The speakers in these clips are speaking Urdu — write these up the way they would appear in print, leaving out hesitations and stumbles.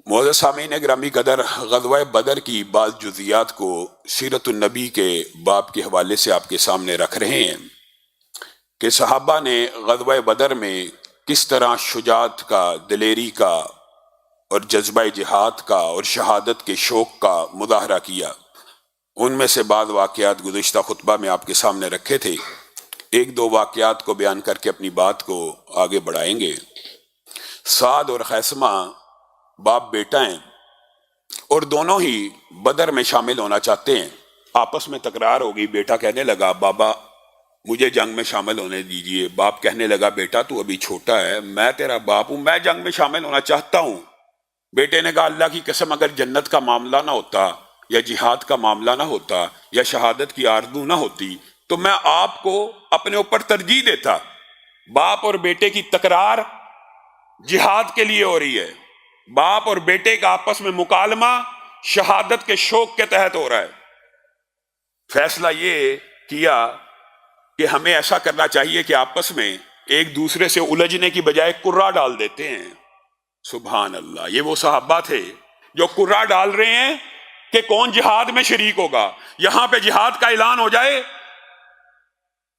معزز سامعین گرامی قدر، غزوہ بدر کی بعض جزیات کو سیرت النبی کے باب کے حوالے سے آپ کے سامنے رکھ رہے ہیں کہ صحابہ نے غزوہ بدر میں کس طرح شجاعت کا، دلیری کا اور جذبہ جہاد کا اور شہادت کے شوق کا مظاہرہ کیا۔ ان میں سے بعض واقعات گزشتہ خطبہ میں آپ کے سامنے رکھے تھے، ایک دو واقعات کو بیان کر کے اپنی بات کو آگے بڑھائیں گے۔ سعد اور خیثمہ باپ بیٹا ہیں اور دونوں ہی بدر میں شامل ہونا چاہتے ہیں۔ آپس میں تکرار ہو گئی، بیٹا کہنے لگا بابا مجھے جنگ میں شامل ہونے دیجئے، باپ کہنے لگا بیٹا تو ابھی چھوٹا ہے، میں تیرا باپ ہوں، میں جنگ میں شامل ہونا چاہتا ہوں۔ بیٹے نے کہا اللہ کی قسم اگر جنت کا معاملہ نہ ہوتا یا جہاد کا معاملہ نہ ہوتا یا شہادت کی آرزو نہ ہوتی تو میں آپ کو اپنے اوپر ترجیح دیتا۔ باپ اور بیٹے کی تکرار جہاد کے لیے ہو رہی ہے، باپ اور بیٹے کا آپس میں مکالمہ شہادت کے شوق کے تحت ہو رہا ہے۔ فیصلہ یہ کیا کہ ہمیں ایسا کرنا چاہیے کہ آپس میں ایک دوسرے سے الجھنے کی بجائے کرا ڈال دیتے ہیں۔ سبحان اللہ، یہ وہ صحابہ تھے جو کرا ڈال رہے ہیں کہ کون جہاد میں شریک ہوگا۔ یہاں پہ جہاد کا اعلان ہو جائے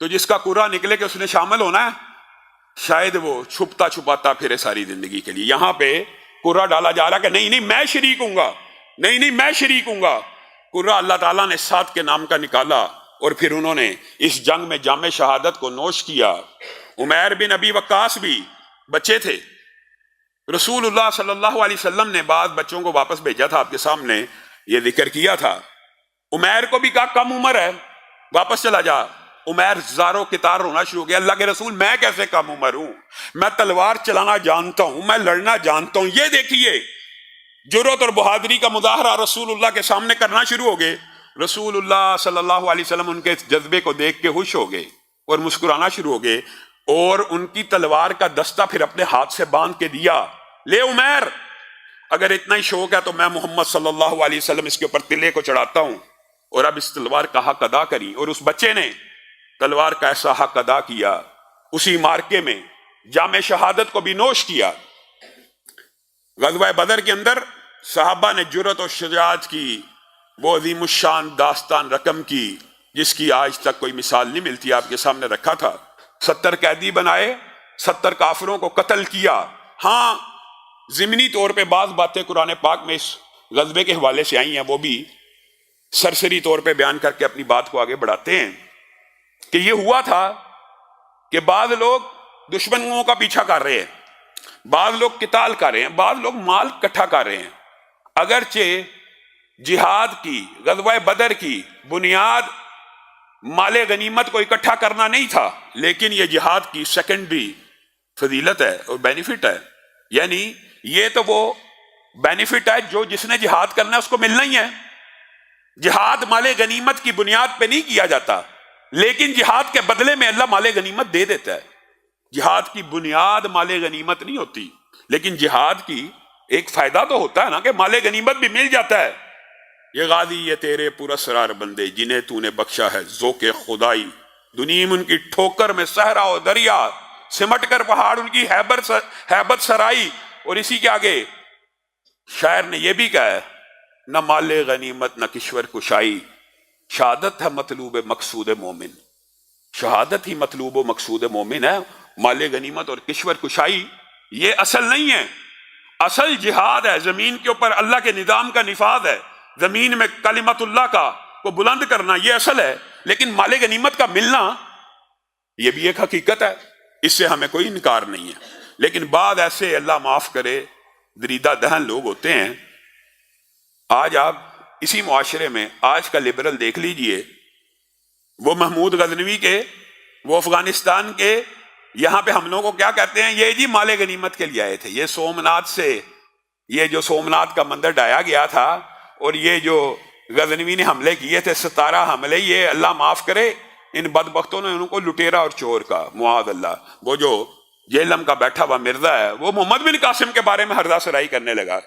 تو جس کا کرا نکلے کہ اس نے شامل ہونا ہے، شاید وہ چھپتا چھپاتا پھرے ساری زندگی کے لیے۔ یہاں پہ کرا ڈالا جا رہا کہ نہیں میں شریک ہوں گا، نہیں میں شریک ہوں گا۔ کرا اللہ تعالیٰ نے سعد کے نام کا نکالا اور پھر انہوں نے اس جنگ میں جام شہادت کو نوش کیا۔ عمیر بن ابی وقاص بھی بچے تھے، رسول اللہ صلی اللہ علیہ وسلم نے بعض بچوں کو واپس بھیجا تھا، آپ کے سامنے یہ ذکر کیا تھا۔ عمیر کو بھی کہا کم عمر ہے، واپس چلا جا۔ عمیر زاروں کتار رونا شروع ہو گیا، اللہ کے رسول میں کیسے کم عمر ہوں، میں تلوار چلانا جانتا ہوں، میں لڑنا جانتا ہوں۔ یہ دیکھیے جرأت اور بہادری کا مظاہرہ رسول اللہ کے سامنے کرنا شروع ہو گئے۔ رسول اللہ صلی اللہ علیہ وسلم ان کے جذبے کو دیکھ کے خوش ہو گئے اور مسکرانا شروع ہو گئے اور ان کی تلوار کا دستہ پھر اپنے ہاتھ سے باندھ کے دیا، لے عمیر اگر اتنا ہی شوق ہے تو میں محمد صلی اللہ علیہ وسلم اس کے اوپر تلے کو چڑھاتا ہوں، اور اب اس تلوار کا حق ادا کری۔ اور اس بچے نے تلوار کا ایسا حق ادا کیا، اسی مارکے میں جام شہادت کو بھی نوش کیا۔ غزوہ بدر کے اندر صحابہ نے جرأت اور شجاعت کی وہ عظیم الشان داستان رقم کی جس کی آج تک کوئی مثال نہیں ملتی، آپ کے سامنے رکھا تھا۔ 70 قیدی بنائے، 70 کافروں کو قتل کیا۔ ہاں ضمنی طور پہ بعض باتیں قرآن پاک میں اس غزوے کے حوالے سے آئی ہیں، وہ بھی سرسری طور پہ بیان کر کے اپنی بات کو آگے بڑھاتے ہیں کہ یہ ہوا تھا کہ بعض لوگ دشمنوں کا پیچھا کر رہے ہیں، بعض لوگ قتال کر رہے ہیں، بعض لوگ مال اکٹھا کر رہے ہیں۔ اگرچہ جہاد کی، غزوہ بدر کی بنیاد مال غنیمت کو اکٹھا کرنا نہیں تھا، لیکن یہ جہاد کی سیکنڈری فضیلت ہے اور بینیفٹ ہے۔ یعنی یہ تو وہ بینیفٹ ہے جو جس نے جہاد کرنا ہے اس کو ملنا ہی ہے۔ جہاد مال غنیمت کی بنیاد پہ نہیں کیا جاتا، لیکن جہاد کے بدلے میں اللہ مال غنیمت دے دیتا ہے۔ جہاد کی بنیاد مال غنیمت نہیں ہوتی، لیکن جہاد کی ایک فائدہ تو ہوتا ہے نا کہ مال غنیمت بھی مل جاتا ہے۔ یہ غازی یہ تیرے پراسرار بندے جنہیں تو نے بخشا ہے ذوق خدائی، دنیم ان کی ٹھوکر میں صحرا و دریا، سمٹ کر پہاڑ ان کی ہیبت سرائی۔ اور اسی کے آگے شاعر نے یہ بھی کہا ہے نہ مال غنیمت نہ کشور کشائی، شہادت ہے مطلوب مقصود مومن۔ شہادت ہی مطلوب و مقصود مومن ہے، مال غنیمت اور کشور کشائی یہ اصل نہیں ہے۔ اصل جہاد ہے، زمین کے اوپر اللہ کے نظام کا نفاذ ہے، زمین میں کلمت اللہ کا کو بلند کرنا، یہ اصل ہے۔ لیکن مال غنیمت کا ملنا یہ بھی ایک حقیقت ہے، اس سے ہمیں کوئی انکار نہیں ہے۔ لیکن بعد ایسے اللہ معاف کرے دریدہ دہن لوگ ہوتے ہیں۔ آج آپ اسی معاشرے میں آج کا لبرل دیکھ لیجئے، وہ محمود غزنوی کے، وہ افغانستان کے، یہاں پہ ہم لوگوں کو کیا کہتے ہیں، یہ جی مال غنیمت کے لیے آئے تھے، یہ سومناتھ سے، یہ جو سومناتھ کا مندر ڈھایا گیا تھا اور یہ جو غزنوی نے حملے کیے تھے 17 حملے، یہ اللہ معاف کرے ان بدبختوں نے ان کو لٹیرا اور چور کا معاذ اللہ۔ وہ جو جہلم کا بیٹھا ہوا مرزا ہے وہ محمد بن قاسم کے بارے میں ہرزہ سرائی کرنے لگا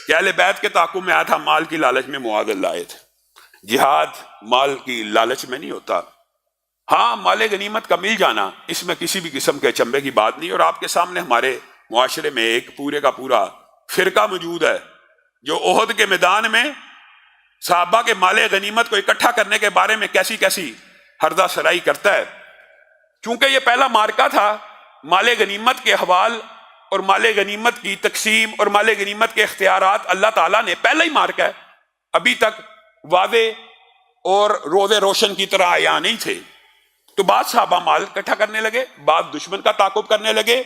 کہ اہل بیت کے تعاقب میں آیا تھا، مال کی لالچ میں معاذ اللہ آئے تھے۔ جہاد مال کی لالچ میں نہیں ہوتا۔ ہاں مال غنیمت کا مل جانا اس میں کسی بھی قسم کے چمبے کی بات نہیں، اور آپ کے سامنے ہمارے معاشرے میں ایک پورے کا پورا فرقہ موجود ہے جو احد کے میدان میں صحابہ کے مال غنیمت کو اکٹھا کرنے کے بارے میں کیسی کیسی ہردہ سرائی کرتا ہے. چونکہ یہ پہلا مارکہ تھا، مال غنیمت کے حوال اور مال غنیمت کی تقسیم اور مال غنیمت کے اختیارات اللہ تعالیٰ نے پہلا ہی مارکہ ہے، ابھی تک واضح اور روزے روشن کی طرح عیاں نہیں تھے. تو بعض صحابہ مال اکٹھا کرنے لگے، بعض دشمن کا تعاقب کرنے لگے،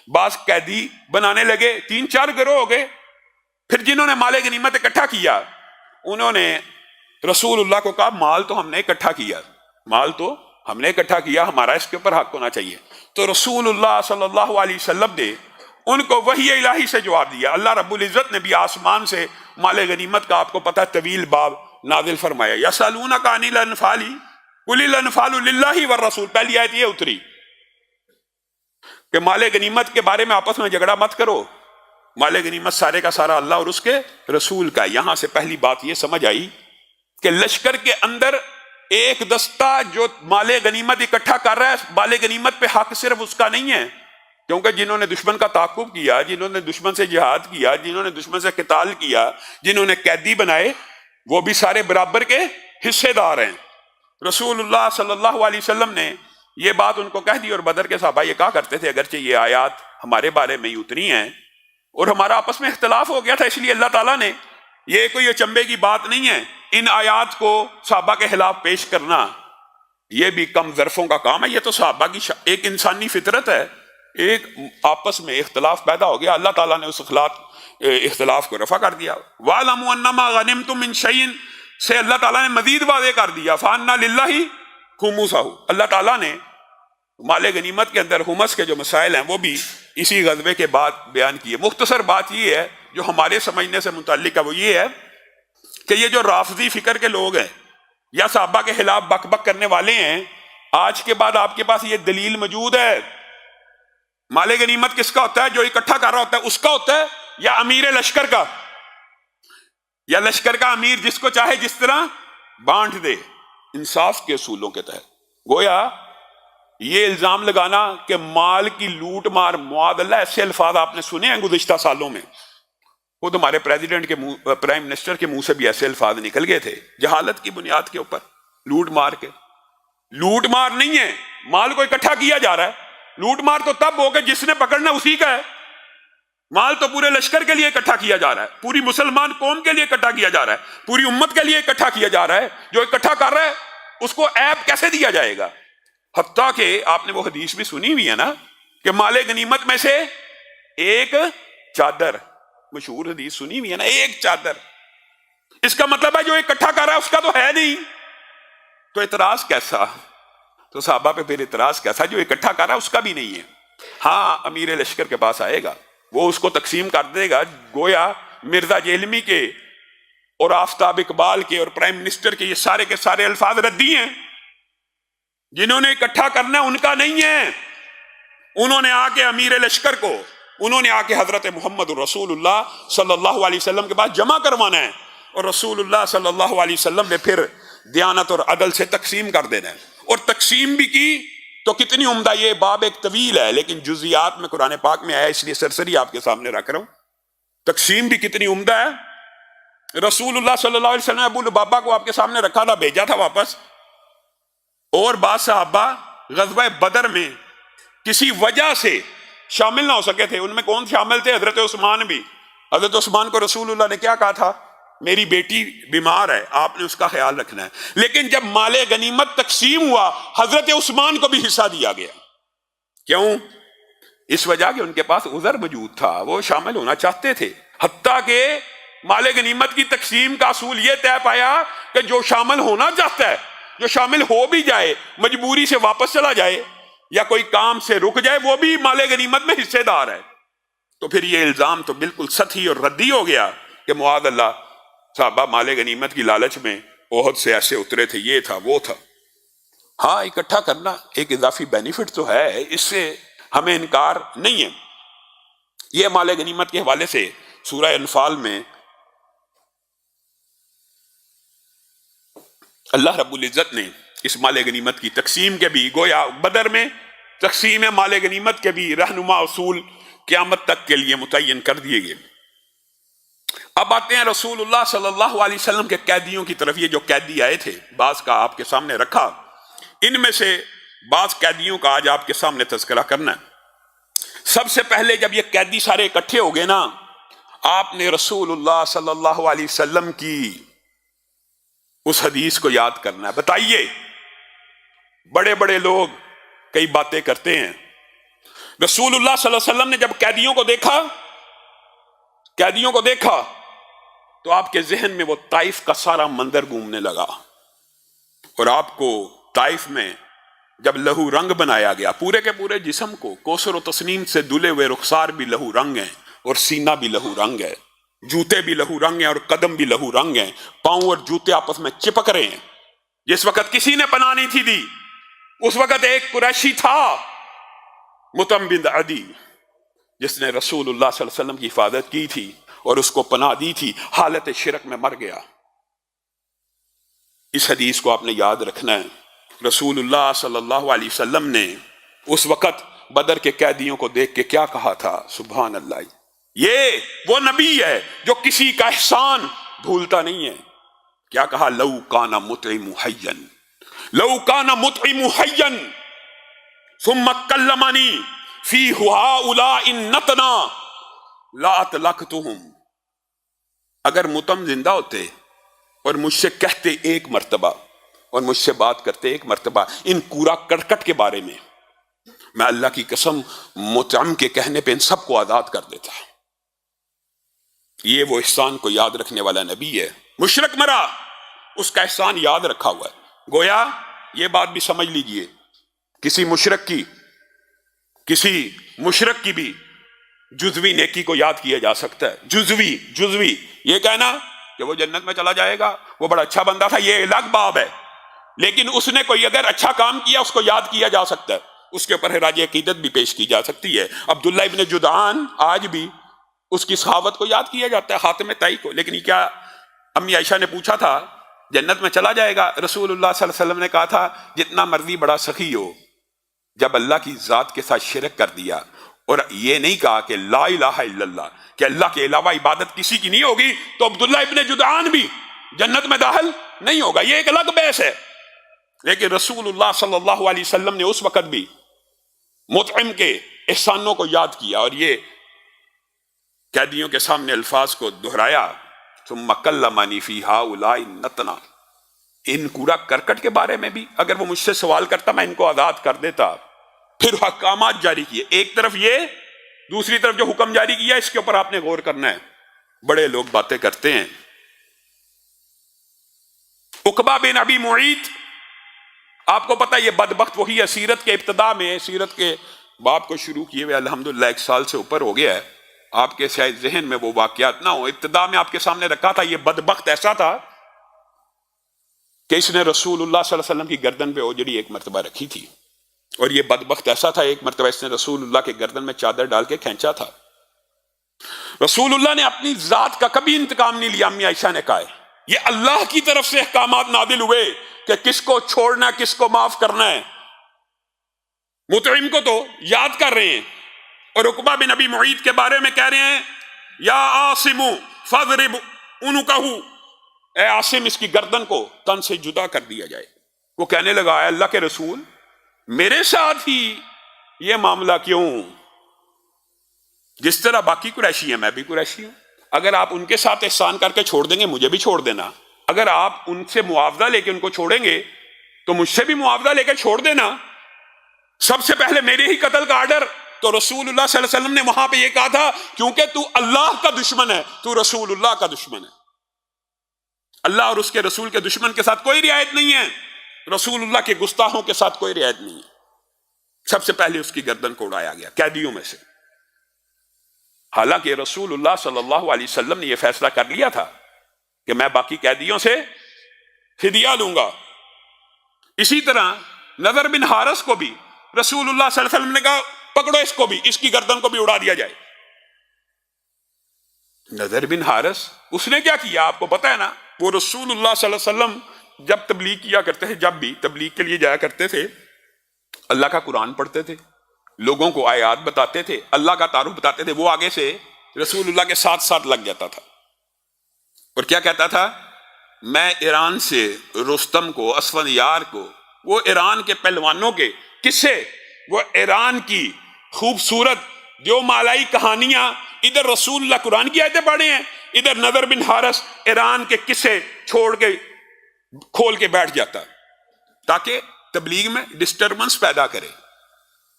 بعض قیدی بنانے لگے، 3-4 گروہ ہو گئے. پھر جنہوں نے مال غنیمت اکٹھا کیا انہوں نے رسول اللہ کو کہا مال تو ہم نے اکٹھا کیا، مال تو ہم نے اکٹھا کیا، ہمارا اس کے اوپر حق ہونا چاہیے. تو رسول اللہ صلی اللہ علیہ وسلم نے ان کو وحی الہی سے جواب دیا. اللہ رب العزت نے بھی آسمان سے مال غنیمت کا آپ کو پتہ طویل باب نازل فرمایا. یسألونک عن الانفال قل الانفال للہ والرسول، پہلی آیت یہ اتری کہ مال غنیمت کے بارے میں آپس میں جھگڑا مت کرو، مال غنیمت سارے کا سارا اللہ اور اس کے رسول کا. یہاں سے پہلی بات یہ سمجھ آئی کہ لشکر کے اندر ایک دستہ جو مال غنیمت اکٹھا کر رہا ہے، مال غنیمت پہ حق صرف اس کا نہیں ہے، کیونکہ جنہوں نے دشمن کا تعاقب کیا، جنہوں نے دشمن سے جہاد کیا، جنہوں نے دشمن سے قتال کیا، جنہوں نے قیدی بنائے، وہ بھی سارے برابر کے حصے دار ہیں. رسول اللہ صلی اللہ علیہ وسلم نے یہ بات ان کو کہہ دی، اور بدر کے صحابہ یہ کہا کرتے تھے اگرچہ یہ آیات ہمارے بارے میں ہی اتری ہیں اور ہمارا آپس میں اختلاف ہو گیا تھا، اس لیے اللہ تعالیٰ نے، یہ کوئی اچنبے کی بات نہیں ہے ان آیات کو صحابہ کے خلاف پیش کرنا، یہ بھی کم ظرفوں کا کام ہے. یہ تو صحابہ کی ایک انسانی فطرت ہے، ایک آپس میں اختلاف پیدا ہو گیا، اللہ تعالیٰ نے اس اختلاف کو رفع کر دیا. وَاعْلَمُوا أَنَّمَا غَنِمْتُم مِّن شَيْءٍ سے اللہ تعالیٰ نے مزید واضح کر دیا فَأَنَّ لِلَّهِ خُمُسَهُ، اللہ تعالیٰ نے مال غنیمت کے اندر خمس کے جو مسائل ہیں وہ بھی اسی غزوے کے بعد بیان کیے. مختصر بات یہ ہے جو ہمارے سمجھنے سے متعلق ہے، وہ یہ ہے کہ یہ جو رافضی فکر کے لوگ ہیں یا صحابہ کے خلاف بک بک کرنے والے ہیں، آج کے بعد آپ کے پاس یہ دلیل موجود ہے. مال غنیمت کس کا ہوتا ہے؟ جو اکٹھا کر رہا ہوتا ہے اس کا ہوتا ہے، یا امیر لشکر کا، یا لشکر کا امیر جس کو چاہے جس طرح بانٹ دے انصاف کے اصولوں کے تحت. گویا یہ الزام لگانا کہ مال کی لوٹ مار، معاذ اللہ، ایسے الفاظ آپ نے سنے ہیں گزشتہ سالوں میں، خود ہمارے پریزیڈنٹ کے منہ، پرائم منسٹر کے منہ سے بھی ایسے الفاظ نکل گئے تھے جہالت کی بنیاد کے اوپر. لوٹ مار کے، لوٹ مار نہیں ہے، مال کو اکٹھا کیا جا رہا ہے. لوٹ مار تو تب ہو کہ جس نے پکڑنا اسی کا ہے. مال تو پورے لشکر کے لیے اکٹھا کیا جا رہا ہے، پوری مسلمان قوم کے لیے اکٹھا کیا جا رہا ہے، پوری امت کے لیے اکٹھا کیا جا رہا ہے. جو اکٹھا کر رہا ہے اس کو عیب کیسے دیا جائے گا؟ حتیٰ کہ آپ نے وہ حدیث بھی سنی ہوئی ہے نا کہ مال غنیمت میں سے ایک چادر، مشہور حدیث سنی ہوئی ہے نا، ایک چادر، اس کا مطلب ہے جو اکٹھا کر رہا ہے اس کا تو ہے نہیں. تو اعتراض کیسا؟ تو صحابہ پہ پھر اعتراض کیسا؟ جو اکٹھا کر رہا ہے اس کا بھی نہیں ہے. ہاں امیر لشکر کے پاس آئے گا، وہ اس کو تقسیم کر دے گا. گویا مرزا جہلمی کے اور آفتاب اقبال کے اور پرائم منسٹر کے یہ سارے الفاظ ردی ہیں. جنہوں نے اکٹھا کرنا ان کا نہیں ہے، انہوں نے آ کے امیر لشکر کو، انہوں نے آ کے حضرت محمد رسول اللہ صلی اللہ علیہ وسلم کے پاس جمع کروانا ہے، اور رسول اللہ صلی اللہ علیہ وسلم نے پھر دیانت اور عدل سے تقسیم کر دینا ہے. اور تقسیم بھی کی تو کتنی عمدہ، یہ باب ایک طویل ہے لیکن جزیات میں قرآن پاک میں آیا اس لیے سرسری آپ کے سامنے رکھ رہا ہوں. تقسیم بھی کتنی عمدہ ہے. رسول اللہ صلی اللہ علیہ وسلم نے ابو لبابہ کو آپ کے سامنے رکھا تھا، بھیجا تھا واپس، اور بعض صحابہ غزوہ بدر میں کسی وجہ سے شامل نہ ہو سکے تھے. ان میں کون شامل تھے؟ حضرت عثمان بھی. حضرت عثمان کو رسول اللہ نے کیا کہا تھا؟ میری بیٹی بیمار ہے، آپ نے اس کا خیال رکھنا ہے. لیکن جب مال غنیمت تقسیم ہوا حضرت عثمان کو بھی حصہ دیا گیا. کیوں؟ اس وجہ کہ ان کے پاس عذر موجود تھا، وہ شامل ہونا چاہتے تھے. حتیٰ کہ مال غنیمت کی تقسیم کا اصول یہ طے پایا کہ جو شامل ہونا چاہتا ہے، جو شامل ہو بھی جائے، مجبوری سے واپس چلا جائے یا کوئی کام سے رک جائے، وہ بھی مال غنیمت میں حصے دار ہے. تو پھر یہ الزام تو بالکل سطحی اور ردی ہو گیا کہ معاذ اللہ صحابہ مال غنیمت کی لالچ میں احد سے ایسے اترے تھے، یہ تھا وہ تھا. ہاں اکٹھا کرنا ایک اضافی بینیفٹ تو ہے، اس سے ہمیں انکار نہیں ہے. یہ مال غنیمت کے حوالے سے سورہ انفال میں اللہ رب العزت نے اس مال غنیمت کی تقسیم کے بھی، گویا بدر میں تقسیم مال غنیمت کے بھی رہنما اصول قیامت تک کے لیے متعین کر دیے گئے. فرماتے ہیں رسول اللہ صلی اللہ علیہ وسلم کے قیدیوں کی طرف، یہ جو قیدی آئے تھے بعض کا آپ کے سامنے رکھا، ان میں سے بعض قیدیوں کا آج آپ کے سامنے تذکرہ کرنا ہے۔ سب سے پہلے جب یہ قیدی سارے اکٹھے ہو گئے نا، آپ نے رسول اللہ صلی اللہ علیہ وسلم کی اس حدیث کو یاد کرنا ہے۔ بتائیے، بڑے بڑے لوگ کئی باتیں کرتے ہیں، رسول اللہ صلی اللہ علیہ وسلم نے جب قیدیوں کو دیکھا تو آپ کے ذہن میں وہ طائف کا سارا منظر گھومنے لگا، اور آپ کو طائف میں جب لہو رنگ بنایا گیا، پورے کے پورے جسم کو کوثر و تسنیم سے دھلے ہوئے رخسار بھی لہو رنگ ہیں، اور سینہ بھی لہو رنگ ہے، جوتے بھی لہو رنگ ہیں اور قدم بھی لہو رنگ ہیں، پاؤں اور جوتے آپس میں چپک رہے ہیں۔ جس وقت کسی نے پناہ نہیں تھی دی، اس وقت ایک قریشی تھا مطعم بن عدی، جس نے رسول اللہ صلی اللہ علیہ وسلم کی حفاظت کی تھی اور اس کو پناہ دی تھی، حالت شرک میں مر گیا۔ اس حدیث کو آپ نے یاد رکھنا ہے۔ رسول اللہ صلی اللہ علیہ وسلم نے اس وقت بدر کے قیدیوں کو دیکھ کے کیا کہا تھا؟ سبحان اللہ، یہ وہ نبی ہے جو کسی کا احسان بھولتا نہیں ہے۔ کیا کہا؟ لو کان مطعم حیا، لو کان مطعم حیا ثم کلمنی فی ہؤلاء النتنا لاطلقتهم۔ اگر مطعم زندہ ہوتے اور مجھ سے کہتے ایک مرتبہ اور مجھ سے بات کرتے ایک مرتبہ ان کورا کرکٹ کے بارے میں اللہ کی قسم مطعم کے کہنے پہ ان سب کو آزاد کر دیتا۔ یہ وہ احسان کو یاد رکھنے والا نبی ہے۔ مشرک مرا، اس کا احسان یاد رکھا ہوا ہے۔ گویا یہ بات بھی سمجھ لیجئے، کسی مشرک کی بھی جزوی نیکی کو یاد کیا جا سکتا ہے۔ جزوی یہ کہنا کہ وہ جنت میں چلا جائے گا، وہ بڑا اچھا بندہ تھا، یہ الگ باب ہے، لیکن اس نے کوئی اگر اچھا کام کیا اس کو یاد کیا جا سکتا ہے، اس کے اوپر خراج عقیدت بھی پیش کی جا سکتی ہے۔ عبداللہ ابن جدعان آج بھی اس کی صحابت کو یاد کیا جاتا ہے، خاتم طائی کو، لیکن یہ کیا امی عائشہ نے پوچھا تھا جنت میں چلا جائے گا؟ رسول اللہ صلی اللہ علیہ وسلم نے کہا تھا جتنا مرضی بڑا سخی ہو، جب اللہ کی ذات کے ساتھ شرک کر دیا، اور یہ نہیں کہا کہ لا الہ الا اللہ، کہ اللہ کے علاوہ عبادت کسی کی نہیں ہوگی، تو عبداللہ ابن جدعان بھی جنت میں داخل نہیں ہوگا، یہ ایک الگ بحث ہے۔ لیکن رسول اللہ صلی اللہ علیہ وسلم نے اس وقت بھی مطعم کے احسانوں کو یاد کیا، اور یہ قیدیوں کے سامنے الفاظ کو دہرایا، ثم کلمنی فی ہؤلاء النتنا، ان کوڑا کرکٹ کے بارے میں بھی اگر وہ مجھ سے سوال کرتا میں ان کو آزاد کر دیتا۔ پھر احکامات جاری کیے، ایک طرف یہ، دوسری طرف جو حکم جاری کیا، اس کے اوپر آپ نے غور کرنا ہے۔ بڑے لوگ باتیں کرتے ہیں۔ عقبہ بن ابی معیط، آپ کو پتا یہ بدبخت وہی ہے، سیرت کے ابتدا میں، سیرت کے باب کو شروع کیے ہوئے الحمدللہ 1 سال سے اوپر ہو گیا ہے، آپ کے شاید ذہن میں وہ واقعات نہ ہو، ابتدا میں آپ کے سامنے رکھا تھا۔ یہ بدبخت ایسا تھا کہ اس نے رسول اللہ صلی اللہ علیہ وسلم کی گردن پہ اوجڑی ایک مرتبہ رکھی تھی، اور یہ بدبخت ایسا تھا ایک مرتبہ اس نے رسول اللہ کے گردن میں چادر ڈال کے کھینچا تھا۔ رسول اللہ نے اپنی ذات کا کبھی انتقام نہیں لیا۔ امی عائشہ نے کہا ہے یہ اللہ کی طرف سے احکامات نازل ہوئے کہ کس کو چھوڑنا، کس کو معاف کرنا ہے۔ مطعم کو تو یاد کر رہے ہیں، اور عقبہ بن ابی معیط کے بارے میں کہہ رہے ہیں یا عاصم فاضرب عنقہ، اے عاصم اس کی گردن کو تن سے جدا کر دیا جائے۔ وہ کہنے لگا اے اللہ کے رسول، میرے ساتھ ہی یہ معاملہ کیوں؟ جس طرح باقی قریشی ہیں میں بھی قریشی ہوں، اگر آپ ان کے ساتھ احسان کر کے چھوڑ دیں گے مجھے بھی چھوڑ دینا، اگر آپ ان سے معاوضہ لے کے ان کو چھوڑیں گے تو مجھ سے بھی معاوضہ لے کے چھوڑ دینا۔ سب سے پہلے میرے ہی قتل کا آرڈر۔ تو رسول اللہ صلی اللہ علیہ وسلم نے وہاں پہ یہ کہا تھا کیونکہ تو اللہ کا دشمن ہے، تو رسول اللہ کا دشمن ہے، اللہ اور اس کے رسول کے دشمن کے ساتھ کوئی رعایت نہیں ہے، رسول اللہ کے گستاخوں کے ساتھ کوئی رعایت نہیں ہے۔ سب سے پہلے اس کی گردن کو اڑایا گیا قیدیوں میں سے، حالانکہ رسول اللہ صلی اللہ علیہ وسلم نے یہ فیصلہ کر لیا تھا کہ میں باقی قیدیوں سے فدیہ لوں گا۔ اسی طرح نضر بن حارث کو بھی رسول اللہ صلی اللہ علیہ وسلم نے کہا پکڑو اس کو بھی، اس کی گردن کو بھی اڑا دیا جائے۔ نضر بن حارث اس نے کیا کیا آپ کو پتا ہے نا، وہ رسول اللہ صلی اللہ علیہ وسلم جب تبلیغ کیا کرتے تھے، جب بھی تبلیغ کے لیے جایا کرتے تھے، اللہ کا قرآن پڑھتے تھے، لوگوں کو آیات بتاتے تھے، اللہ کا تعارف بتاتے تھے، وہ آگے سے رسول اللہ کے ساتھ ساتھ لگ جاتا تھا۔ اور کیا کہتا تھا؟ میں ایران سے رستم کو، اسفندیار کو، وہ ایران کے پہلوانوں کے قصے، وہ ایران کی خوبصورت جو مالائی کہانیاں، ادھر رسول اللہ قرآن کی آیتیں پڑھے ہیں، ادھر نذر بن حارث ایران کے قصے چھوڑ کے کھول کے بیٹھ جاتا تاکہ تبلیغ میں ڈسٹربنس پیدا کرے.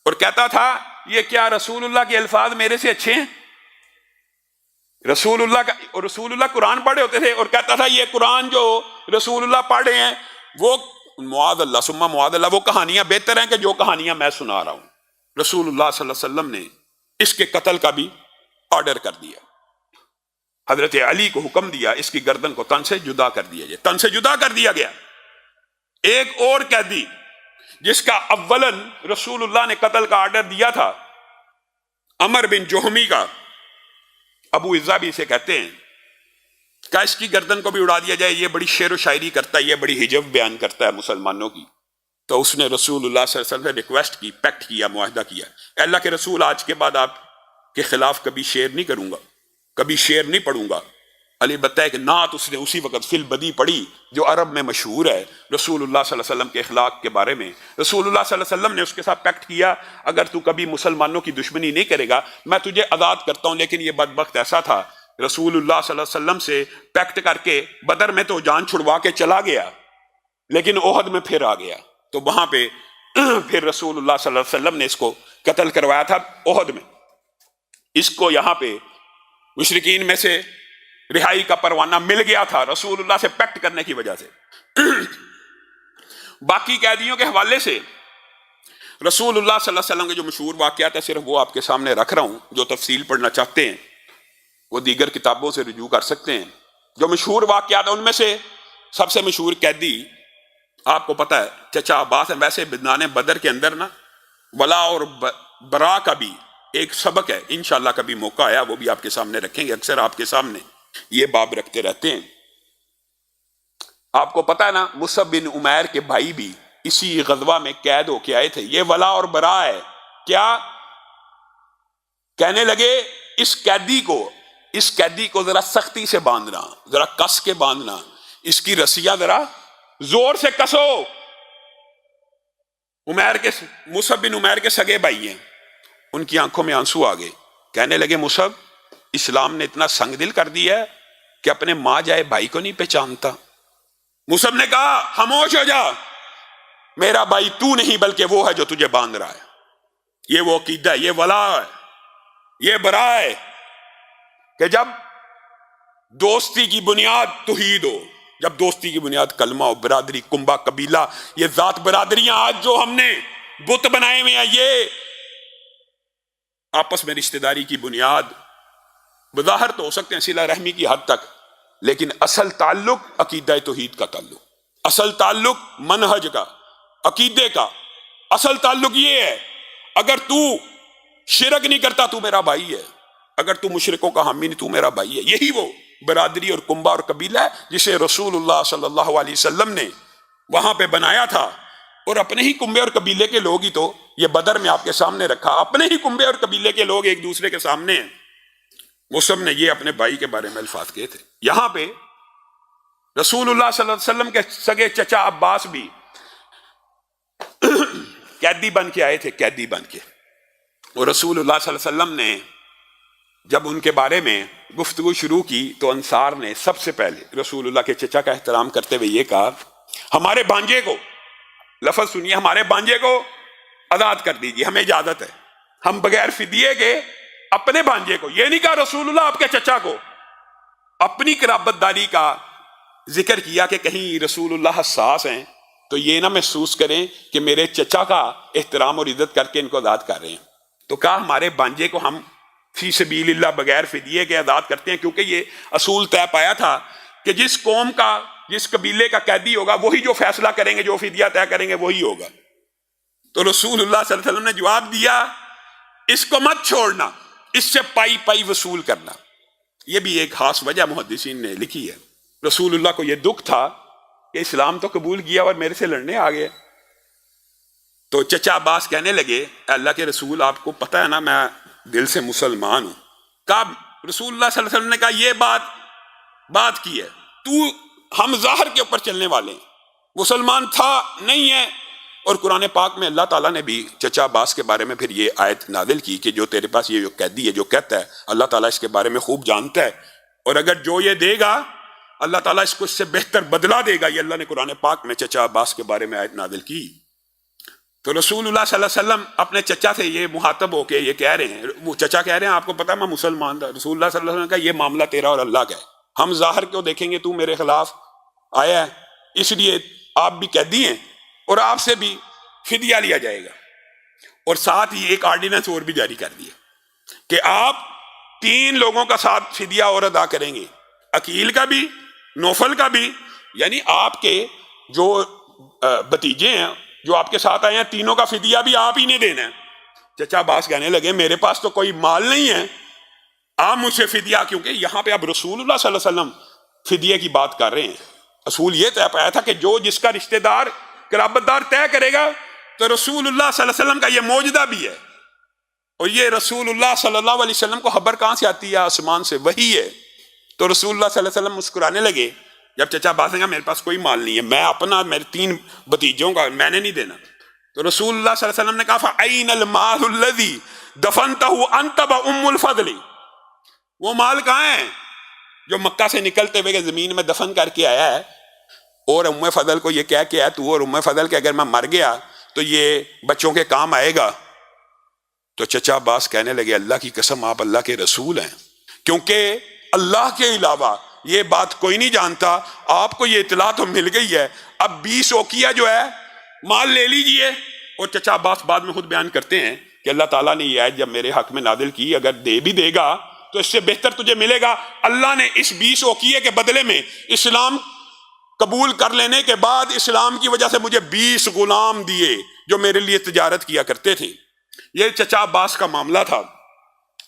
اور کہتا تھا یہ کیا رسول اللہ کے الفاظ میرے سے اچھے ہیں؟ رسول اللہ قرآن پڑھے ہوتے تھے اور کہتا تھا یہ قرآن جو رسول اللہ پڑھے ہیں وہ معاذ اللہ ثم معاذ اللہ وہ کہانیاں بہتر ہیں کہ جو کہانیاں میں سنا رہا ہوں. رسول اللہ صلی اللہ علیہ وسلم نے اس کے قتل کا بھی آرڈر کر دیا. حضرت علی کو حکم دیا اس کی گردن کو تن سے جدا کر دیا جائے. تن سے جدا کر دیا گیا. ایک اور قیدی جس کا اولاً رسول اللہ نے قتل کا آرڈر دیا تھا، عمر بن جوہمی کا، ابو عزا بھی اسے کہتے ہیں، کہ اس کی گردن کو بھی اڑا دیا جائے، یہ بڑی شعر و شاعری کرتا ہے، یہ بڑی ہجو بیان کرتا ہے مسلمانوں کی. تو اس نے رسول اللہ صلی اللہ علیہ وسلم سے ریکویسٹ کی، پیکٹ کیا، معاہدہ کیا، اے اللہ کے رسول آج کے بعد آپ کے خلاف کبھی شعر نہیں کروں گا، کبھی شعر نہیں پڑھوں گا. علی بتائے کہ نعت اس نے اسی وقت فی البدی پڑھی جو عرب میں مشہور ہے رسول اللہ صلی اللہ علیہ وسلم کے اخلاق کے بارے میں. رسول اللہ صلی اللہ علیہ وسلم نے اس کے ساتھ پیکٹ کیا، اگر تو کبھی مسلمانوں کی دشمنی نہیں کرے گا میں تجھے آزاد کرتا ہوں. لیکن یہ بدبخت ایسا تھا، رسول اللہ صلی اللہ علیہ وسلم سے پیکٹ کر کے بدر میں تو جان چھڑوا کے چلا گیا، لیکن احد میں پھر آ گیا. تو وہاں پہ پھر رسول اللہ صلی اللہ علیہ وسلم نے اس کو قتل کروایا تھا احد میں. اس کو یہاں پہ مشرکین میں سے رہائی کا پروانہ مل گیا تھا رسول اللہ سے پیکٹ کرنے کی وجہ سے. باقی قیدیوں کے حوالے سے رسول اللہ صلی اللہ علیہ وسلم کے جو مشہور واقعات ہیں صرف وہ آپ کے سامنے رکھ رہا ہوں. جو تفصیل پڑھنا چاہتے ہیں وہ دیگر کتابوں سے رجوع کر سکتے ہیں. جو مشہور واقعات ہیں ان میں سے سب سے مشہور قیدی آپ کو پتہ ہے چچا عباس ہیں. ویسے بدنان بدر کے اندر نا ولا اور برا کا بھی ایک سبق ہے، انشاءاللہ کبھی موقع آیا وہ بھی آپ کے سامنے رکھیں گے. اکثر آپ کے سامنے یہ باب رکھتے رہتے ہیں. آپ کو پتہ ہے نا مصعب بن عمیر کے بھائی بھی اسی غزوہ میں قید ہو کے آئے تھے. یہ ولا اور برا ہے. کیا کہنے لگے؟ اس قیدی کو ذرا سختی سے باندھنا، ذرا کس کے باندھنا، اس کی رسیاں ذرا زور سے کسو. مصعب بن عمیر کے سگے بھائی ہیں، ان کی آنکھوں میں آنسو آ گئے. کہنے لگے مصعب اسلام نے اتنا سنگ دل کر دیا ہے کہ اپنے ماں جائے بھائی کو نہیں پہچانتا. مصعب نے کہا خاموش ہو جا، میرا بھائی تو نہیں بلکہ وہ ہے جو تجھے باندھ رہا ہے. یہ وہ عقیدہ ہے، یہ ولا ہے، یہ برا ہے کہ جب دوستی کی بنیاد توحید ہو، جب دوستی کی بنیاد کلمہ ہو، برادری، کنبہ، قبیلہ، یہ ذات برادریاں آج جو ہم نے بت بنائے ہوئے ہیں یہ آپس میں رشتہ داری کی بنیاد بظاہر تو ہو سکتے ہیں صلہ رحمی کی حد تک، لیکن اصل تعلق عقیدہ توحید کا تعلق، اصل تعلق منہج کا، عقیدے کا اصل تعلق یہ ہے. اگر تو شرک نہیں کرتا تو میرا بھائی ہے، اگر تو مشرکوں کا حامی نہیں تو میرا بھائی ہے. یہی وہ برادری اور کنبہ اور قبیلہ ہے جسے رسول اللہ صلی اللہ علیہ وسلم نے وہاں پہ بنایا تھا. اور اپنے ہی کنبے اور قبیلے کے لوگ ہی تو یہ بدر میں آپ کے سامنے رکھا، اپنے ہی کنبے اور قبیلے کے لوگ ایک دوسرے کے سامنے ہیں. مصعب نے یہ اپنے بھائی کے بارے میں الفاظ کہے تھے. یہاں پہ رسول اللہ صلی اللہ علیہ وسلم کے سگے چچا عباس بھی قیدی بن کے آئے تھے، قیدی بن کے. اور رسول اللہ صلی اللہ علیہ وسلم نے جب ان کے بارے میں گفتگو شروع کی تو انصار نے سب سے پہلے رسول اللہ کے چچا کا احترام کرتے ہوئے یہ کہا ہمارے بانجے کو، لفظ سنیے، ہمارے بانجے کو آزاد کر دیجیے، ہمیں اجازت ہے. ہم بغیر فدیے کے اپنے بانجے کو، یہ نہیں کہا رسول اللہ آپ کے چچا کو، اپنی قرابت داری کا ذکر کیا کہ کہیں رسول اللہ حساس ہیں تو یہ نہ محسوس کریں کہ میرے چچا کا احترام اور عزت کر کے ان کو آزاد کر رہے ہیں. تو کہا ہمارے بانجے کو ہم فی سبیل اللہ بغیر فدیے کے آزاد کرتے ہیں، کیونکہ یہ اصول طے پایا تھا کہ جس قوم کا، جس قبیلے کا قیدی ہوگا وہی جو فیصلہ کریں گے، جو فدیہ طے کریں گے وہی ہوگا. تو رسول اللہ صلی اللہ علیہ وسلم نے جواب دیا اس کو مت چھوڑنا، اس سے پائی پائی وصول کرنا. یہ بھی ایک خاص وجہ محدثین نے لکھی ہے. رسول اللہ کو یہ دکھ تھا کہ اسلام تو قبول کیا اور میرے سے لڑنے آ گئے. تو چچا عباس کہنے لگے اللہ کے رسول آپ کو پتہ ہے نا میں دل سے مسلمان ہوں. کہا رسول اللہ صلی اللہ علیہ وسلم نے کہا یہ بات بات کی ہے، تو ہم ظاہر کے اوپر چلنے والے ہیں، مسلمان تھا نہیں ہے۔ اور قرآن پاک میں اللہ تعالیٰ نے بھی چچا عباس کے بارے میں پھر یہ آیت نازل کی کہ جو تیرے پاس یہ جو قیدی ہے جو کہتا ہے، اللہ تعالیٰ اس کے بارے میں خوب جانتا ہے، اور اگر جو یہ دے گا اللہ تعالیٰ اس کو اس سے بہتر بدلہ دے گا۔ یہ اللہ نے قرآن پاک میں چچا عباس کے بارے میں آیت نازل کی۔ تو رسول اللہ صلی اللہ علیہ وسلم اپنے چچا سے یہ مخاطب ہو کے یہ کہہ رہے ہیں، وہ چچا کہہ رہے ہیں آپ کو پتا میں مسلمان تھا۔ رسول اللہ صلی اللہ علیہ وسلم کا یہ معاملہ تیرا اور اللہ کا ہے، ہم ظاہر کو دیکھیں گے تو میرے خلاف آیا ہے، اس لیے آپ بھی قیدی ہیں اور آپ سے بھی فدیہ لیا جائے گا۔ اور ساتھ ہی ایک آرڈیننس اور بھی جاری کر دیا کہ آپ 3 لوگوں کا ساتھ فدیہ اور ادا کریں گے، عقیل کا بھی، نوفل کا بھی، یعنی آپ کے جو بھتیجے ہیں جو آپ کے ساتھ آئے ہیں تینوں کا فدیہ بھی آپ ہی نے دینا ہے۔ چچا عباس کہنے لگے میرے پاس تو کوئی مال نہیں ہے، آپ مجھ سے فدیہ، کیونکہ یہاں پہ اب رسول اللہ صلی اللہ علیہ وسلم فدیہ کی بات کر رہے ہیں۔ اصول یہ طے پایا تھا کہ جو جس کا رشتہ دار قرابت دار طے کرے گا تو رسول اللہ صلی اللہ علیہ وسلم کا یہ موجدہ بھی ہے، اور یہ رسول اللہ صلی اللہ علیہ وسلم کو خبر کہاں سے آتی ہے؟ آسمان سے، وہی ہے۔ تو رسول اللہ صلی اللہ علیہ وسلم مسکرانے لگے جب چچا عباس نے کہا میرے پاس کوئی مال نہیں ہے، میں اپنا میرے 3 بھتیجوں کا میں نے نہیں دینا۔ تو رسول اللہ صلی اللہ علیہ وسلم نے کہا فَأَيْنَ الْمَالُ الَّذِي دَفَنْتَهُ أَنْتَ وَأُمُّ الْفَضْلِ، وہ مال کہاں ہے جو مکہ سے نکلتے ہوئے زمین میں دفن کر کے آیا ہے اور ام فضل کو یہ کہہ کے آیا تو اور ام فضل کہ اگر میں مر گیا تو یہ بچوں کے کام آئے گا۔ تو چچا عباس کہنے لگے اللہ کی قسم آپ اللہ کے رسول ہیں، کیونکہ اللہ کے علاوہ یہ بات کوئی نہیں جانتا، آپ کو یہ اطلاع تو مل گئی ہے، اب 20 اوقیہ جو ہے مال لے لیجئے۔ اور چچا عباس بعد میں خود بیان کرتے ہیں کہ اللہ تعالیٰ نے یہ آیت جب میرے حق میں نازل کی اگر دے بھی دے گا تو اس سے بہتر تجھے ملے گا۔ اللہ نے اس 20 اوقیہ کے بدلے میں اسلام قبول کر لینے کے بعد اسلام کی وجہ سے مجھے 20 غلام دیے جو میرے لیے تجارت کیا کرتے تھے۔ یہ چچا عباس کا معاملہ تھا۔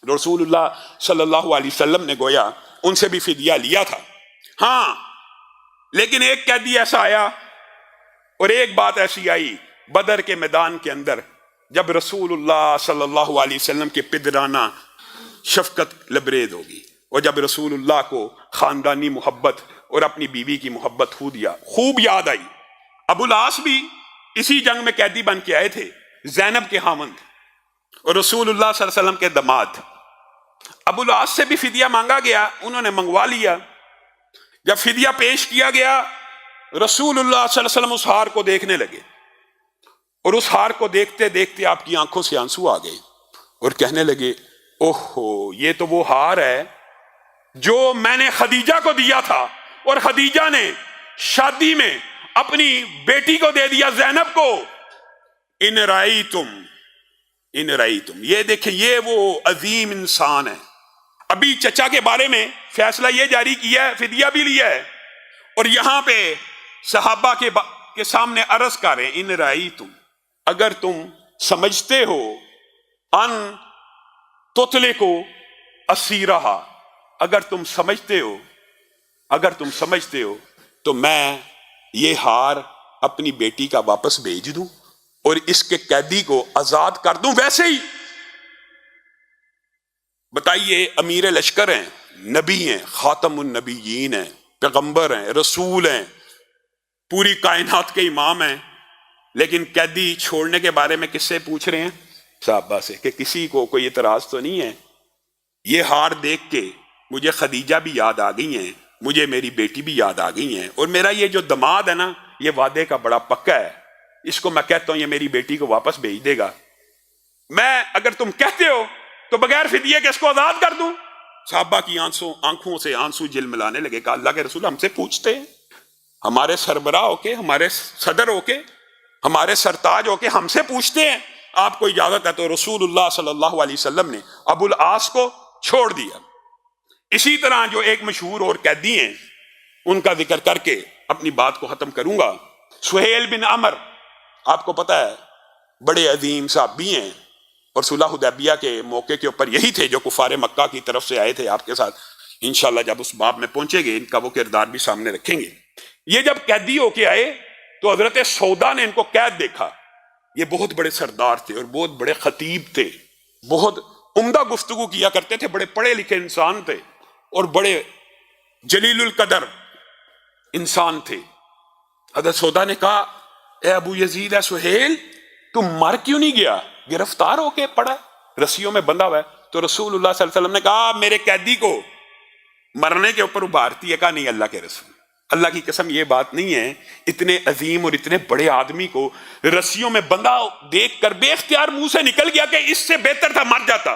رسول اللہ صلی اللہ علیہ وسلم نے گویا ان سے بھی فدیہ لیا تھا۔ ہاں لیکن ایک قیدی ایسا آیا اور ایک بات ایسی آئی بدر کے میدان کے اندر جب رسول اللہ صلی اللہ علیہ وسلم کے پدرانہ شفقت لبریز ہوگی، اور جب رسول اللہ کو خاندانی محبت اور اپنی بیوی کی محبت خوب یاد آئی۔ ابو العاص بھی اسی جنگ میں قیدی بن کے آئے تھے، زینب کے خاوند اور رسول اللہ صلی اللہ علیہ وسلم کے داماد۔ ابو العاص سے بھی فدیہ مانگا گیا، انہوں نے منگوا لیا۔ جب فدیہ پیش کیا گیا رسول اللہ صلی اللہ علیہ وسلم اس ہار کو دیکھنے لگے، اور اس ہار کو دیکھتے دیکھتے آپ کی آنکھوں سے آنسو آ گئے اور کہنے لگے اوہو یہ تو وہ ہار ہے جو میں نے خدیجہ کو دیا تھا، اور خدیجہ نے شادی میں اپنی بیٹی کو دے دیا زینب کو۔ ان رأیتم، یہ دیکھیں یہ وہ عظیم انسان ہے۔ ابھی چچا کے بارے میں فیصلہ یہ جاری کیا ہے، فدیہ بھی لیا ہے، اور یہاں پہ صحابہ کے سامنے عرض کر رہے ہیں ان رأیتم، اگر تم سمجھتے ہو ان تطلقوا اسیرہا، اگر تم سمجھتے ہو تو میں یہ ہار اپنی بیٹی کا واپس بھیج دوں اور اس کے قیدی کو آزاد کر دوں ویسے ہی۔ بتائیے امیر لشکر ہیں، نبی ہیں، خاتم النبیین ہیں، پیغمبر ہیں، رسول ہیں، پوری کائنات کے امام ہیں، لیکن قیدی چھوڑنے کے بارے میں کس سے پوچھ رہے ہیں؟ صحابہ سے، کہ کسی کو کوئی اعتراض تو نہیں ہے؟ یہ ہار دیکھ کے مجھے خدیجہ بھی یاد آ گئی ہیں، مجھے میری بیٹی بھی یاد آ گئی ہیں، اور میرا یہ جو داماد ہے نا یہ وعدے کا بڑا پکا ہے، اس کو میں کہتا ہوں یہ میری بیٹی کو واپس بھیج دے گا۔ میں اگر تم کہتے ہو تو بغیر فدیے کے اس کو آزاد کر دوں۔ صحابہ کی آنکھوں سے آنسو جلملانے لگے، کہا اللہ کے رسول ہم سے پوچھتے ہیں، ہمارے سربراہ ہو کے، ہمارے صدر ہو کے، ہمارے سرتاج ہو کے ہم سے پوچھتے ہیں، آپ کو اجازت ہے؟ تو رسول اللہ صلی اللہ علیہ وسلم نے ابو العاص کو چھوڑ دیا۔ اسی طرح جو ایک مشہور اور قیدی ہیں ان کا ذکر کر کے اپنی بات کو ختم کروں گا۔ سہیل بن عمر، آپ کو پتا ہے بڑے عظیم صحابی ہیں، اور صلح حدیبیہ کے موقع کے اوپر یہی تھے جو کفار مکہ کی طرف سے آئے تھے آپ کے ساتھ۔ انشاءاللہ جب اس باب میں پہنچیں گے ان کا وہ کردار بھی سامنے رکھیں گے۔ یہ جب قیدی ہو کے آئے تو حضرت سودا نے ان کو قید دیکھا۔ یہ بہت بڑے سردار تھے اور بہت بڑے خطیب تھے، بہت عمدہ گفتگو کیا کرتے تھے، بڑے پڑھے لکھے انسان تھے اور بڑے جلیل القدر انسان تھے. حضرت سودا نے کہا اے ابو یزید، اے سہیل، تم مر کیوں نہیں گیا؟ گرفتار ہو کے پڑا ہے، رسیوں میں بندھا ہوا ہے. تو رسول اللہ صلی اللہ علیہ وسلم نے کہا میرے قیدی کو مرنے کے اوپر ابھارتی ہے. کہا نہیں اللہ کے رسول، اللہ کی قسم یہ بات نہیں ہے. اتنے عظیم اور اتنے بڑے آدمی کو رسیوں میں بندھا دیکھ کر بے اختیار منہ سے نکل گیا کہ اس سے بہتر تھا مر جاتا.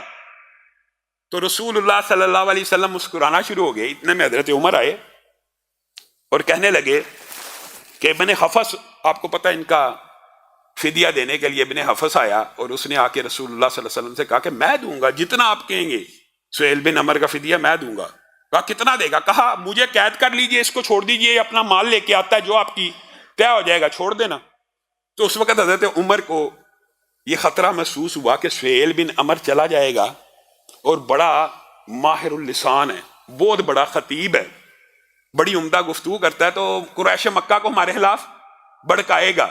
تو رسول اللہ صلی اللہ علیہ وسلم مسکرانا شروع ہو گئے. اتنے میں حضرت عمر آئے اور کہنے لگے کہ ابن حفص، آپ کو پتہ ان کا فدیہ دینے کے لیے ابن حفص آیا اور اس نے آ کے رسول اللہ صلی اللہ علیہ وسلم سے کہا کہ میں دوں گا جتنا آپ کہیں گے، سہیل بن عمر کا فدیہ میں دوں گا. کہا کتنا دے گا؟ کہا مجھے قید کر لیجئے، اس کو چھوڑ دیجئے، اپنا مال لے کے آتا ہے جو آپ کی طے ہو جائے گا، چھوڑ دینا. تو اس وقت حضرت عمر کو یہ خطرہ محسوس ہوا کہ سہیل بن عمر چلا جائے گا اور بڑا ماہر اللسان ہے، بہت بڑا خطیب ہے، بڑی عمدہ گفتگو کرتا ہے، تو قریش مکہ کو ہمارے خلاف بھڑکائے گا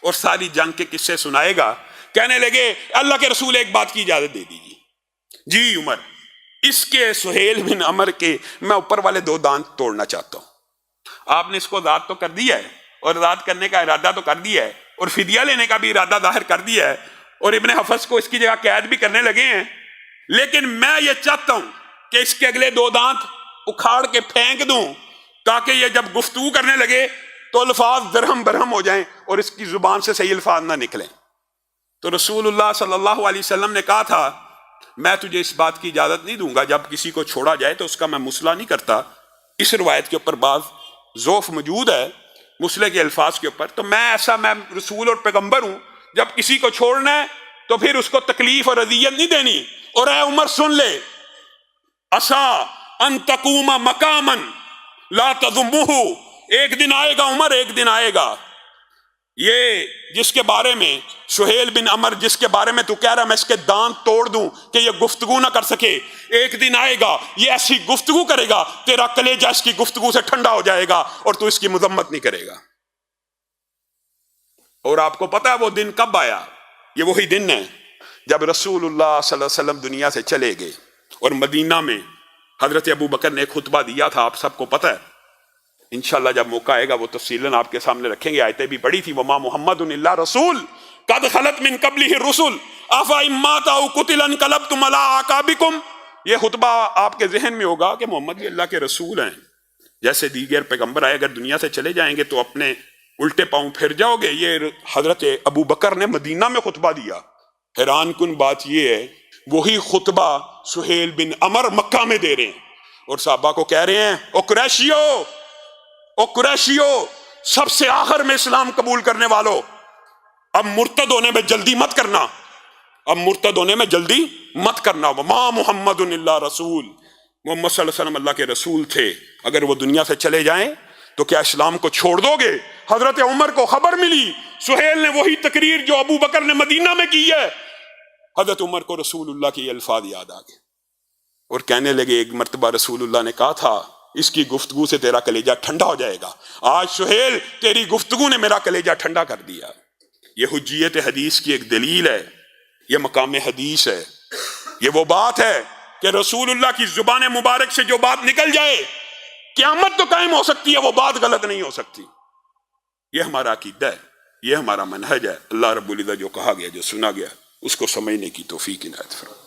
اور ساری جنگ کے قصے سنائے گا. کہنے لگے اللہ کے رسول ایک بات کی اجازت دے دیجیے. جی عمر، اس کے سہیل بن عمر کے میں اوپر والے 2 دانت توڑنا چاہتا ہوں. آپ نے اس کو آزاد تو کر دیا ہے اور آزاد کرنے کا ارادہ تو کر دیا ہے اور فدیہ لینے کا بھی ارادہ ظاہر کر دیا ہے اور ابن حفص کو اس کی جگہ قید بھی کرنے لگے ہیں، لیکن میں یہ چاہتا ہوں کہ اس کے اگلے 2 دانت اکھاڑ کے پھینک دوں تاکہ یہ جب گفتگو کرنے لگے تو الفاظ درہم برہم ہو جائیں اور اس کی زبان سے صحیح الفاظ نہ نکلیں. تو رسول اللہ صلی اللہ علیہ وسلم نے کہا تھا میں تجھے اس بات کی اجازت نہیں دوں گا، جب کسی کو چھوڑا جائے تو اس کا میں مسئلہ نہیں کرتا. اس روایت کے اوپر بعض ضعف موجود ہے مسئلے کے الفاظ کے اوپر. تو میں رسول اور پیغمبر ہوں، جب کسی کو چھوڑنا ہے تو پھر اس کو تکلیف اور اذیت نہیں دینی. اور اے عمر سن لے، عسا ان تقوم مقاما لا تذمہ، ایک دن آئے گا عمر، ایک دن آئے گا، یہ جس کے بارے میں سہیل بن عمر جس کے بارے میں تو کہہ رہا میں اس کے دانت توڑ دوں کہ یہ گفتگو نہ کر سکے، ایک دن آئے گا یہ ایسی گفتگو کرے گا تیرا کلیجہ اس کی گفتگو سے ٹھنڈا ہو جائے گا اور تو اس کی مذمت نہیں کرے گا. اور آپ کو پتا ہے وہ دن کب آیا؟ یہ وہی دن ہے جب رسول اللہ صلی اللہ علیہ وسلم دنیا سے چلے گئے اور مدینہ میں حضرت ابو بکر نے ایک خطبہ دیا تھا، آپ سب کو پتہ ہے. انشاءاللہ جب موقع آئے گا وہ تفصیلاً آپ کے سامنے رکھیں گے. آیتیں بھی پڑھی تھی، وما محمد الا رسول قد خلت من قبلہ الرسل افإن مات او قتل انقلبتم علی اعقابکم. یہ خطبہ آپ کے ذہن میں ہوگا کہ محمد اللہ کے رسول ہیں، جیسے دیگر پیغمبر آئے اگر دنیا سے چلے جائیں گے تو اپنے الٹے پاؤں پھر جاؤ گے. یہ حضرت ابو بکر نے مدینہ میں خطبہ دیا. حیران کن بات یہ ہے وہی خطبہ سہیل بن عمر مکہ میں دے رہے ہیں اور صحابہ کو کہہ رہے ہیں او قریشیو، سب سے آخر میں اسلام قبول کرنے والو، اب مرتد ہونے میں جلدی مت کرنا، وما محمد الا رسول، محمد صلی اللہ علیہ وسلم اللہ کے رسول تھے، اگر وہ دنیا سے چلے جائیں تو کیا اسلام کو چھوڑ دو گے؟ حضرت عمر کو خبر ملی سہیل نے وہی تقریر جو ابو بکر نے مدینہ میں کی ہے. حضرت عمر کو رسول اللہ کے یہ الفاظ یاد آ گئے اور کہنے لگے ایک مرتبہ رسول اللہ نے کہا تھا اس کی گفتگو سے تیرا کلیجہ ٹھنڈا ہو جائے گا. آج سہیل تیری گفتگو نے میرا کلیجہ ٹھنڈا کر دیا. یہ حجیت حدیث کی ایک دلیل ہے، یہ مقام حدیث ہے، یہ وہ بات ہے کہ رسول اللہ کی زبان مبارک سے جو بات نکل جائے قیامت تو قائم ہو سکتی ہے، وہ بات غلط نہیں ہو سکتی. یہ ہمارا عقیدہ ہے، یہ ہمارا منہج ہے. اللہ رب العزت جو کہا گیا جو سنا گیا اس کو سمجھنے کی توفیق عنایت فرمائے.